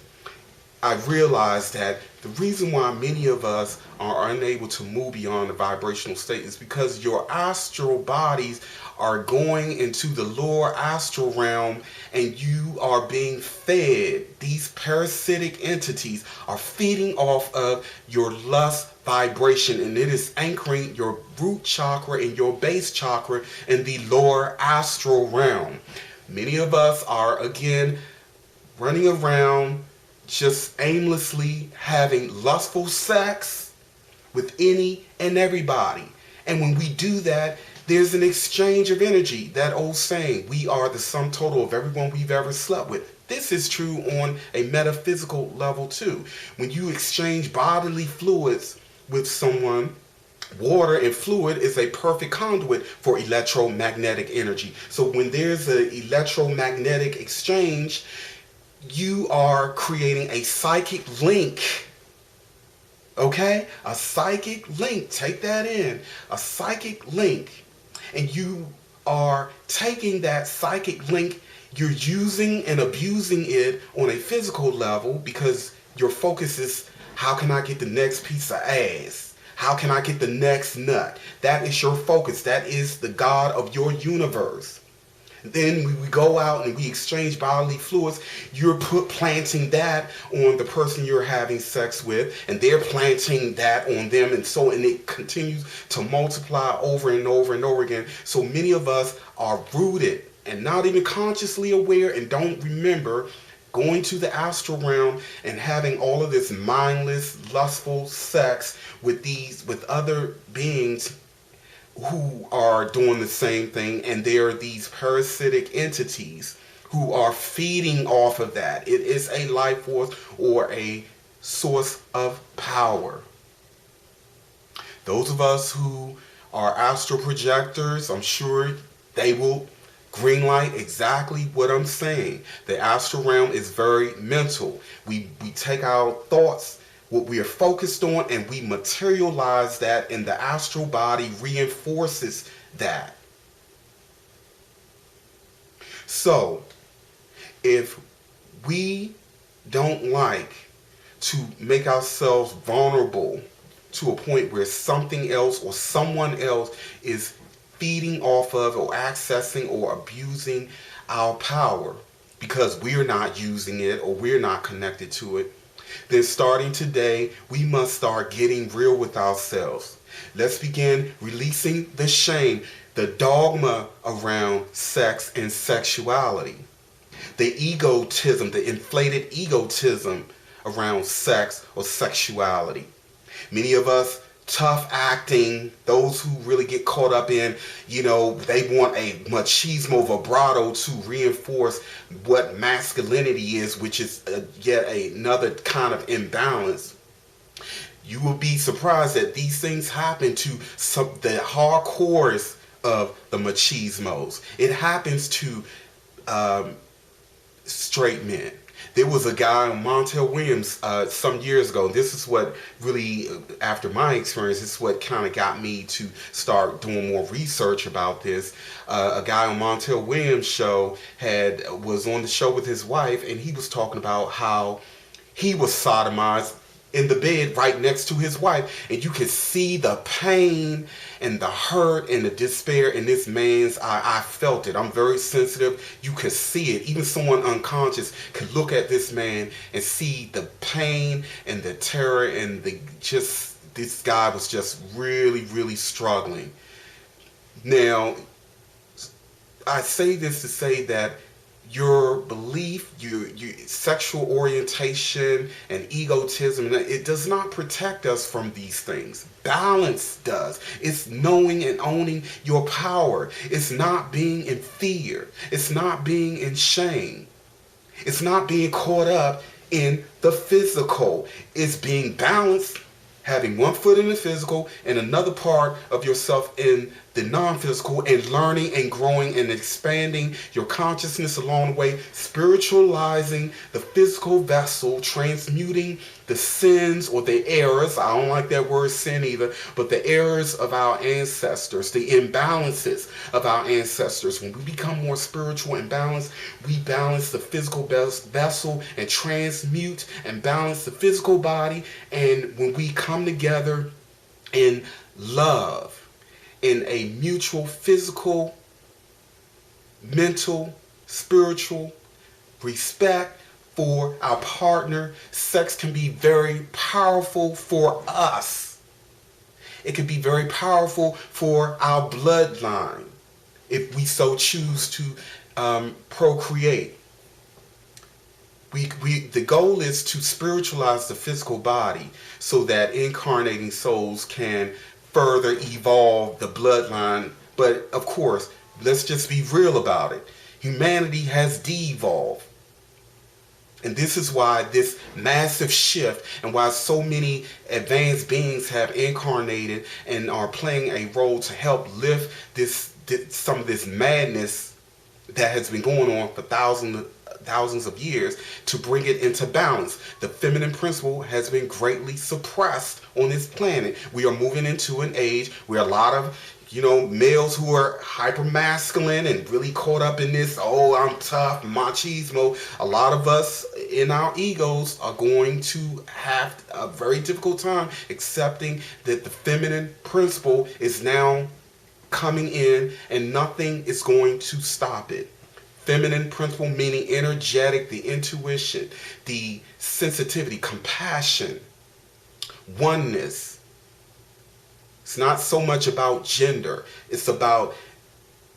I realized that the reason why many of us are unable to move beyond the vibrational state is because your astral bodies are going into the lower astral realm, and you are being fed. These parasitic entities are feeding off of your lust vibration, and it is anchoring your root chakra and your base chakra in the lower astral realm. Many of us are, again, running around just aimlessly having lustful sex with any and everybody. And when we do that, there's an exchange of energy. That old saying, we are the sum total of everyone we've ever slept with. This is true on a metaphysical level too. When you exchange bodily fluids with someone, water and fluid is a perfect conduit for electromagnetic energy. So when there's an electromagnetic exchange, you are creating a psychic link Okay? A psychic link. Take that in. A psychic link. And you are taking that psychic link, you're using and abusing it on a physical level because your focus is, how can I get the next piece of ass? How can I get the next nut? That is your focus. That is the God of your universe. Then we go out and we exchange bodily fluids. You're planting that on the person you're having sex with, and they're planting that on them, and so and it continues to multiply over and over and over again. So many of us are rooted and not even consciously aware and don't remember going to the astral realm and having all of this mindless, lustful sex with other beings who are doing the same thing, and there are these parasitic entities who are feeding off of that. It is a life force or a source of power. Those of us who are astral projectors, I'm sure they will greenlight exactly what I'm saying. The astral realm is very mental. We take our thoughts, what we are focused on, and we materialize that, and the astral body reinforces that. So, if we don't like to make ourselves vulnerable to a point where something else or someone else is feeding off of or accessing or abusing our power because we're not using it or we're not connected to it, then starting today, we must start getting real with ourselves. Let's begin releasing the shame, the dogma around sex and sexuality, the egotism, the inflated egotism around sex or sexuality. Many of us tough acting, those who really get caught up in, they want a machismo vibrato to reinforce what masculinity is, which is yet another kind of imbalance. You will be surprised that these things happen to the hardcores of the machismos. It happens to straight men. There was a guy, Montel Williams, some years ago. This is what really, after my experience, this is what kind of got me to start doing more research about this. A guy on Montel Williams' show was on the show with his wife, and he was talking about how he was sodomized in the bed right next to his wife, and you could see the pain and the hurt and the despair in this man's eye. I felt it. I'm very sensitive. You could see it. Even someone unconscious could look at this man and see the pain and the terror and this guy was just really, really struggling. Now, I say this to say that your belief, your sexual orientation and egotism, it does not protect us from these things. Balance does. It's knowing and owning your power. It's not being in fear. It's not being in shame. It's not being caught up in the physical. It's being balanced, having one foot in the physical and another part of yourself in the non-physical, and learning and growing and expanding your consciousness along the way, spiritualizing the physical vessel, transmuting the sins or the errors, I don't like that word sin either, but the errors of our ancestors, the imbalances of our ancestors. When we become more spiritual and balanced, we balance the physical vessel and transmute and balance the physical body. And when we come together in love, in a mutual physical, mental, spiritual respect for our partner, sex can be very powerful for us. It can be very powerful for our bloodline if we so choose to procreate. The goal is to spiritualize the physical body so that incarnating souls can further evolve the bloodline. But of course, let's just be real about it. Humanity has de-evolved. And this is why this massive shift and why so many advanced beings have incarnated and are playing a role to help lift some of this madness that has been going on for thousands of years to bring it into balance. The feminine principle has been greatly suppressed on this planet. We are moving into an age where a lot of males who are hyper masculine and really caught up in this, oh, I'm tough, machismo. A lot of us in our egos are going to have a very difficult time accepting that the feminine principle is now coming in and nothing is going to stop it. Feminine principle meaning energetic, the intuition, the sensitivity, compassion, oneness. It's not so much about gender. It's about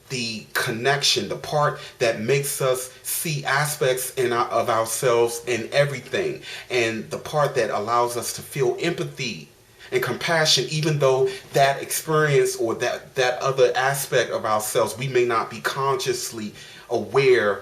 the connection, the part that makes us see aspects of ourselves in everything, and the part that allows us to feel empathy and compassion, even though that experience or that other aspect of ourselves, we may not be consciously aware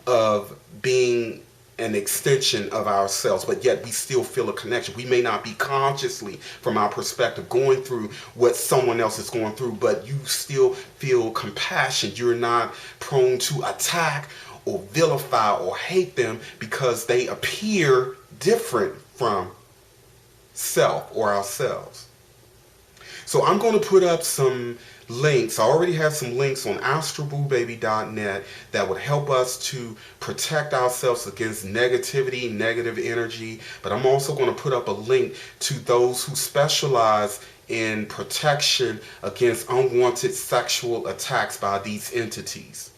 of being an extension of ourselves, but yet we still feel a connection. We may not be consciously, from our perspective, going through what someone else is going through, but you still feel compassion. You're not prone to attack or vilify or hate them because they appear different from self or ourselves. So I'm going to put up some links. I already have some links on AstralBooBaby.net that would help us to protect ourselves against negativity, negative energy. But I'm also going to put up a link to those who specialize in protection against unwanted sexual attacks by these entities,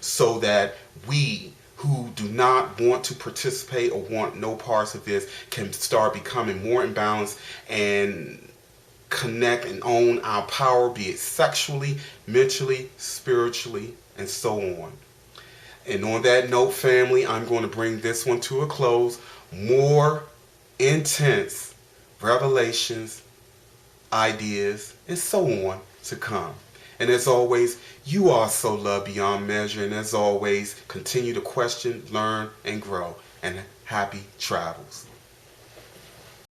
so that we who do not want to participate or want no parts of this can start becoming more in balance and connect and own our power, be it sexually, mentally, spiritually, and so on. And on that note, family, I'm going to bring this one to a close. More intense revelations, ideas, and so on to come. And as always, you are so loved beyond measure. And as always, continue to question, learn, and grow. And happy travels.